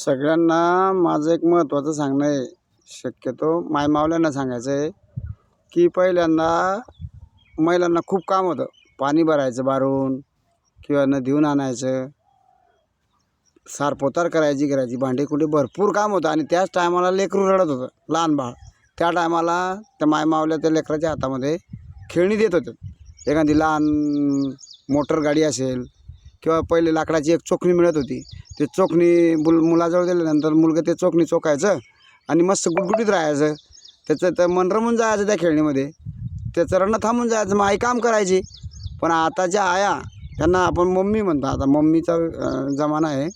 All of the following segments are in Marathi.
सगळ्यांना माझं एक महत्त्वाचं सांगणं आहे. शक्यतो मायमावल्यांना सांगायचं आहे की पहिल्यांदा महिलांना खूप काम होतं. पाणी भरायचं बारून किंवा नदीहून आणायचं, सारपोतार करायची भांडेकुंडे भरपूर काम होतं. आणि त्याच टायमाला लेकरू रडत होतं, लहान बाळ. त्या टायमाला त्या मायमावल्या त्या लेकराच्या हातामध्ये खेळणी देत होत्या. एखादी लहान मोटर गाडी असेल किंवा पहिले लाकडाची एक चोखणी मिळत होती. ते चोखणी मुलाजवळ दिल्यानंतर मुलगा ते चोखणी चोखायचं आणि मस्त गुटगुटीत राहायचं. त्याचं तर मन रमून जायचं त्या खेळणीमध्ये. त्याचं रडणं थांबून जायचं. मग आई काम करायची. पण आताच्या आया, त्यांना आपण मम्मी म्हणतो. आता मम्मीचा जमाना आहे.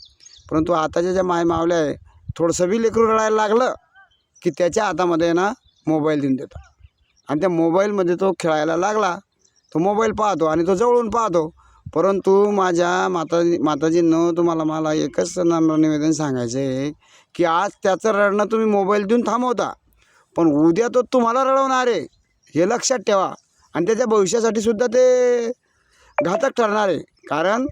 परंतु आताच्या ज्या मायमावल्या आहे, थोडंसं बी लेकरू रडायला लागलं की त्याच्या हातामध्ये ना मोबाईल देऊन देतात. आणि त्या मोबाईलमध्ये तो खेळायला लागला, तो मोबाईल पाहतो आणि तो जवळून पाहतो. परंतु माझ्या माताजींनो, तुम्हाला मला एकच नम्र निवेदन सांगायचं आहे की आज त्याचं रडणं तुम्ही मोबाईल देऊन थांबवता, पण उद्या तो तुम्हाला रडवणार आहे, हे लक्षात ठेवा. आणि त्याच्या भविष्यासाठी सुद्धा ते घातक ठरणार आहे. कारण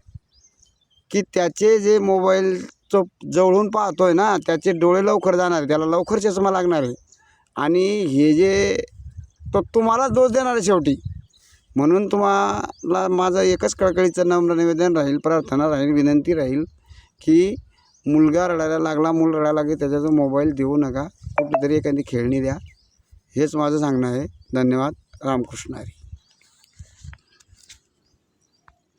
की त्याचे जे मोबाईल तो जवळून पाहतोय ना, त्याचे डोळे लवकर जाणार आहे, त्याला लवकर चष्मा लागणार आहे. आणि हे जे तो तुम्हालाच दोष देणार आहे शेवटी. म्हणून तुम्हाला माझं एकच कळकळीचं नम्र निवेदन राहील, प्रार्थना राहील, विनंती राहील की मुलगा रडायला लागला, मूल रडायला लागले, त्याचा मोबाईल देऊ नका. कुठेतरी एखादी खेळणी द्या. हेच माझं सांगणं आहे. धन्यवाद. रामकृष्ण हरी.